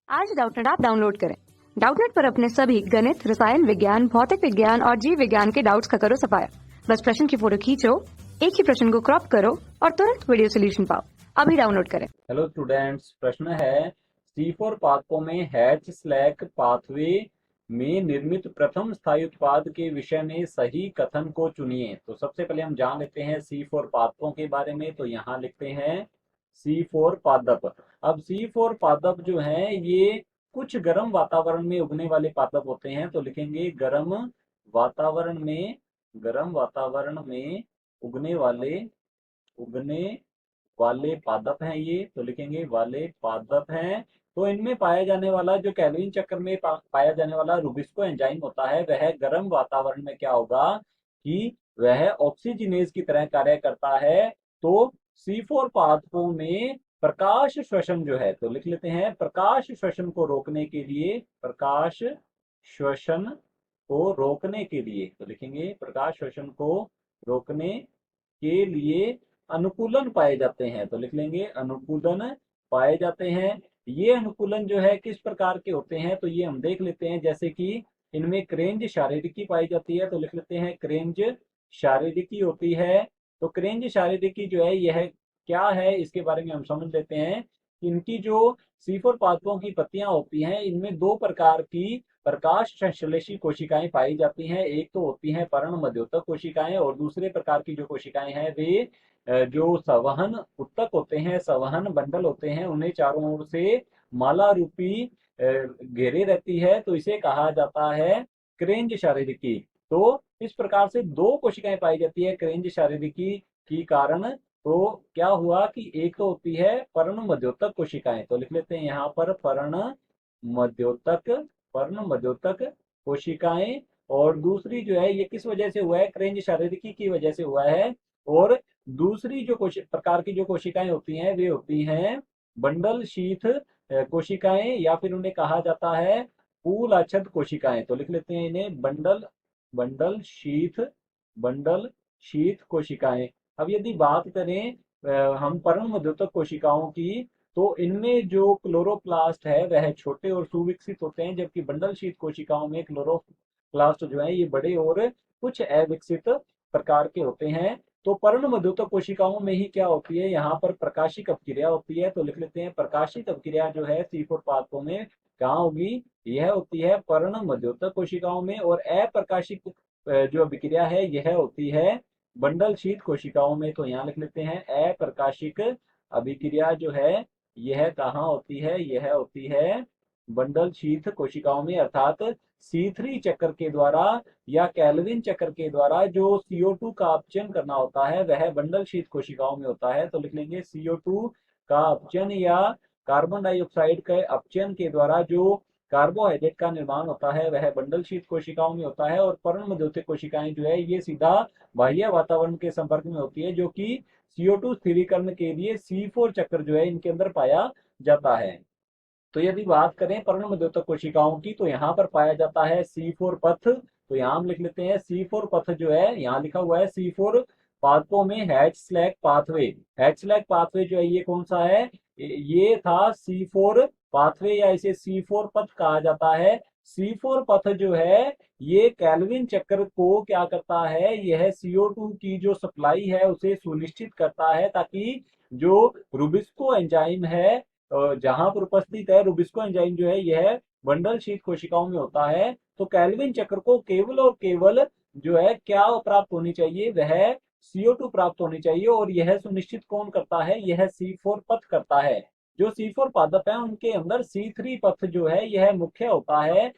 आज Doubtnut app download करें। Doubtnut पर अपने सभी गणित, रसायन विज्ञान, भौतिक विज्ञान और जीव विज्ञान के डाउट्स का करो सफाया। बस प्रश्न की फोटो खींचो, एक ही प्रश्न को क्रॉप करो और तुरंत वीडियो सोल्यूशन पाओ। अभी डाउनलोड करें। हेलो स्टूडेंट्स, प्रश्न है C4 पादपों में हैच स्लैक पाथवे में निर्मित प्रथम स्थायी उत्पाद के विषय में सही कथन को चुनिए। तो सबसे पहले हम जान लेते हैं C4 पादपों के बारे में। तो यहाँ लिखते हैं C4 पादप। अब C4 पादप जो है ये कुछ गर्म वातावरण में उगने वाले पादप होते हैं। तो लिखेंगे गर्म वातावरण में उगने वाले पादप हैं ये। तो लिखेंगे वाले पादप हैं। तो इनमें पाया जाने वाला जो कैल्विन चक्र में पाया जाने वाला रुबिस्को एंजाइम होता है, वह गर्म वातावरण में क्या होगा कि वह ऑक्सीजनेज की तरह कार्य करता है। तो C4 पादपों में प्रकाश श्वसन जो है, तो लिख लेते हैं प्रकाश श्वसन को रोकने के लिए, तो लिखेंगे प्रकाश श्वसन को रोकने के लिए अनुकूलन पाए जाते हैं। तो लिख लेंगे अनुकूलन पाए जाते हैं। ये अनुकूलन जो है किस प्रकार के होते हैं, तो ये हम देख लेते हैं। जैसे कि इनमें क्रेंज शारीरिकी पाई जाती है। तो लिख लेते हैं क्रेंज शारीरिकी होती है। तो क्रेंज शारीरिकी जो है यह क्या है, इसके बारे में हम समझ लेते हैं। इनकी जो C4 पादपों की पत्तियां होती हैं, इनमें दो प्रकार की प्रकाश संश्लेषी कोशिकाएं पाई जाती हैं। एक तो होती हैं पर्ण मध्योतक कोशिकाएं, और दूसरे प्रकार की जो कोशिकाएं हैं वे जो संवहन उत्तक होते हैं, संवहन बंडल होते हैं, उन्हें चारों ओर से माला रूपी घेरे रहती है। तो इसे कहा जाता है क्रेंज शारीरिकी। तो इस प्रकार से दो कोशिकाएं पाई जाती है क्रेंज शारीरिकी की कारण। तो क्या हुआ कि एक तो होती है पर्ण मध्योतक कोशिकाएं। तो लिख लेते हैं यहाँ पर पर्ण मध्योतक कोशिकाएं। और दूसरी जो है ये किस वजह से हुआ है, क्रेंज शारीरिकी की वजह से हुआ है। और दूसरी जो प्रकार की जो कोशिकाएं होती हैं वे होती हैं बंडल शीथ कोशिकाएं, या फिर उन्हें कहा जाता है फूलाच्छद कोशिकाएं। तो लिख लेते हैं इन्हें बंडल शीथ कोशिकाएं। अब यदि बात करें हम पर्ण मध्योतक कोशिकाओं की, तो इनमें जो क्लोरोप्लास्ट है वह छोटे और सुविकसित होते हैं, जबकि बंडल शीथ कोशिकाओं में क्लोरोप्लास्ट जो है ये बड़े और कुछ अविकसित प्रकार के होते हैं। तो पर्ण मध्योतक कोशिकाओं में ही क्या होती है, यहाँ पर प्रकाशिक अपक्रिया होती है। तो लिख लेते हैं प्रकाशिक अपक्रिया जो है C4 पादपों में कहाँ होगी, यह होती है पर्ण मध्योतक कोशिकाओं में। और अप्रकाशिक जो अभिक्रिया है यह होती है बंडल शीथ कोशिकाओं में। तो यहाँ लिख लेते हैं अप्रकाशिक अभिक्रिया जो है यह कहाँ होती है, यह होती है बंडल शीथ कोशिकाओं में, अर्थात C3 चक्र के द्वारा या कैल्विन चक्र के द्वारा जो CO2 का अपचयन करना होता है वह बंडल शीथ कोशिकाओं में होता है। तो लिख लेंगे CO2 का अपचयन या कार्बन डाइऑक्साइड के अपचयन के द्वारा जो कार्बोहाइड्रेट का निर्माण होता है वह बंडल शीथ कोशिकाओं में होता है। और पर्ण मध्योतक कोशिकाएं जो है ये सीधा बाह्य वातावरण के संपर्क में होती है, जो कि CO2 स्थिरीकरण के लिए C4 चक्र जो है इनके अंदर पाया जाता है। तो यदि बात करें पर्ण मध्योतक कोशिकाओं की, तो यहाँ पर पाया जाता है C4 पथ। तो यहाँ हम लिख लेते हैं C4 पथ जो है, यहाँ लिखा हुआ है C4 पादपों में हैच स्लैग पाथवे जो है ये कौन सा है, ये था C4 पाथवे, या इसे C4 पथ कहा जाता है। C4 पथ जो है ये कैल्विन चक्र को क्या करता है, यह CO2 की जो सप्लाई है उसे सुनिश्चित करता है, ताकि जो रुबिस्को एंजाइम है जहां पर उपस्थित है, रुबिस्को एंजाइम जो है यह बंडल शीथ कोशिकाओं में होता है। तो कैल्विन चक्र को केवल और केवल जो है क्या प्राप्त होनी चाहिए, वह CO2 प्राप्त होनी चाहिए। और यह सुनिश्चित कौन करता है, यह C4 पथ करता है। जो C4 पादप है उनके अंदर C3 पथ जो है यह मुख्य होता है,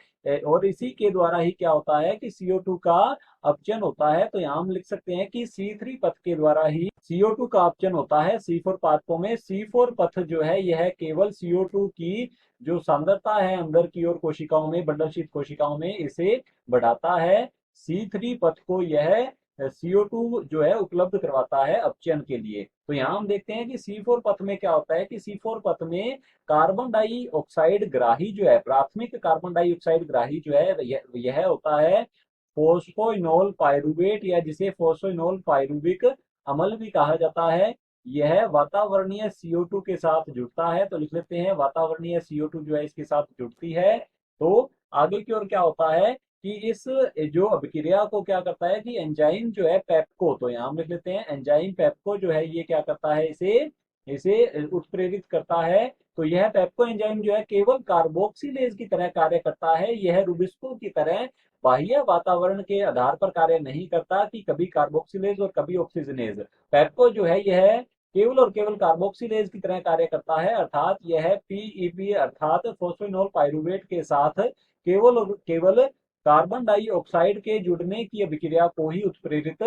और इसी के द्वारा ही क्या होता है कि CO2 का अपचयन होता है। तो यहाँ हम लिख सकते हैं कि C3 पथ के द्वारा ही CO2 का अपचयन होता है C4 पादपों में। C4 पथ जो है यह केवल CO2 की जो सांद्रता है अंदर की ओर कोशिकाओं में, बंडल शीथ कोशिकाओं में, इसे बढ़ाता है। C3 पथ को यह CO2 जो है उपलब्ध करवाता है अपचयन के लिए। तो यहाँ हम देखते हैं कि C4 पथ में क्या होता है कि C4 पथ में कार्बन डाइऑक्साइड ग्राही जो है, प्राथमिक कार्बन डाइऑक्साइड ग्राही जो है यह होता है फोस्फोइनोल पायरुवेट, या जिसे फोस्फोइनोल पायरुविक अम्ल भी कहा जाता है। यह वातावरणीय CO2 के साथ जुड़ता है। तो लिख लेते हैं वातावरणीय CO2 जो है इसके साथ जुड़ती है। तो आगे की ओर क्या होता है कि इस जो अभिक्रिया को क्या करता है कि एंजाइम जो है पेप्को, तो यहाँ हम लिख लेते हैं एंजाइम पेप्को जो है ये क्या करता है, इसे इसे उत्प्रेरित करता है। तो यह पेप्को एंजाइम जो है केवल कार्बोक्सिलेज की तरह कार्य करता है, यह रुबिस्को की तरह बाह्य वातावरण के आधार पर कार्य नहीं करता कि कभी कार्बोक्सिलेज और कभी ऑक्सीजनेज। पेप्को जो है यह केवल और केवल कार्बोक्सिलेज की तरह कार्य करता है, अर्थात यह पीईपी अर्थात फोस्फेनोल पाइरुवेट के साथ केवल और केवल कार्बन डाइऑक्साइड के जुड़ने की अभिक्रिया को ही उत्प्रेरित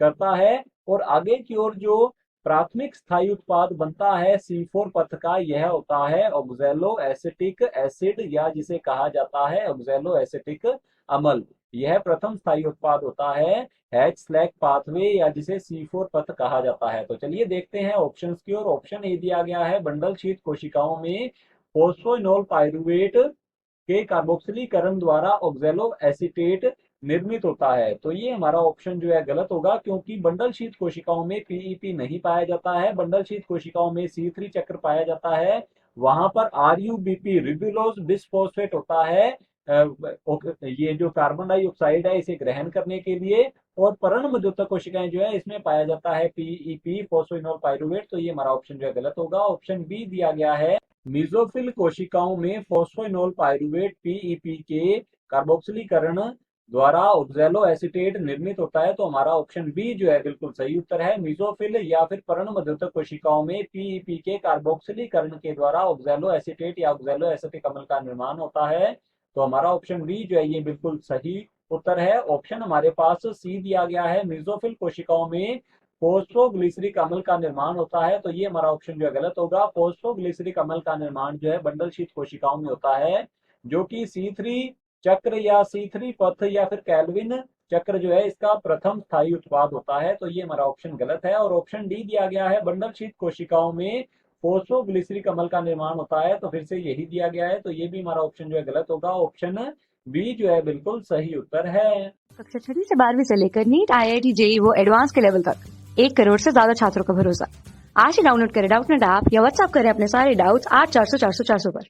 करता है। और आगे की ओर जो प्राथमिक स्थायी उत्पाद बनता है C4 पथ का, यह होता है ऑक्सैलो एसिटिक एसिड या जिसे कहा जाता है ऑक्सैलो एसिटिक अम्ल। यह प्रथम स्थायी उत्पाद होता है H स्लैक पाथवे या जिसे C4 पथ कहा जाता है। तो चलिए देखते हैं ऑप्शंस की ओर। ऑप्शन ए दिया गया है बंडल शीत कोशिकाओं में फोस्फोइनोल पाइरुवेट के कार्बोक्सिलीकरण द्वारा ऑक्सैलो एसीटेट निर्मित होता है। तो ये हमारा ऑप्शन जो है गलत होगा, क्योंकि बंडल शीत कोशिकाओं में पीईपी नहीं पाया जाता है। बंडल शीत कोशिकाओं में C3 चक्र पाया जाता है, वहां पर RUBP रिब्यूलोज बिस्फोस्फेट होता है ये जो कार्बन डाइऑक्साइड है इसे ग्रहण करने के लिए। और पर्ण मध्यस्थक कोशिकाएं जो है इसमें पाया जाता है पीईपी फोस्फोइनोल पाइरुवेट। तो ये हमारा ऑप्शन जो है गलत होगा। ऑप्शन बी दिया गया है मीजोफिल कोशिकाओं में फोस्फोइनोल पाइरुवेट पीईपी के कार्बोक्सिलीकरण द्वारा ऑक्सैलो एसीटेट निर्मित होता है। तो हमारा ऑप्शन बी जो है बिल्कुल सही उत्तर है। मीजोफिल या फिर पर्ण मध्यस्थक कोशिकाओं में पीईपी के कार्बोक्सिलीकरण के द्वारा ऑक्सैलो एसीटेट या ऑक्सैलो एसिटिक अम्ल का निर्माण होता है। तो हमारा ऑप्शन बी जो है ये बिल्कुल सही उत्तर है। ऑप्शन हमारे पास सी दिया गया है मीजोफिल कोशिकाओं में फोस्फोग्लिसरिक अम्ल का निर्माण होता है। तो ये हमारा ऑप्शन जो है गलत होगा। फोस्फोग्लिसरिक अम्ल का निर्माण जो है बंडल शीत कोशिकाओं में होता है, जो कि C3 चक्र या C3 पथ या फिर कैल्विन चक्र जो है इसका प्रथम स्थायी उत्पाद होता है। तो ये हमारा ऑप्शन गलत है। और ऑप्शन डी दिया गया है बंडल शीत कोशिकाओं में फोस्फोग्लिसरिक अम्ल का निर्माण होता है। तो फिर से यही दिया गया है, तो ये भी हमारा ऑप्शन जो है गलत होगा। ऑप्शन बी जो है बिल्कुल सही उत्तर है। कक्षा 6 से 12वीं से लेकर नीट, IIT, JEE वो एडवांस के लेवल तक 1 करोड़ से ज्यादा छात्रों का भरोसा। आज ही डाउनलोड करें डाउटनेट ऐप या व्हाट्सएप करें अपने सारे डाउट्स 8400 400 400 पर।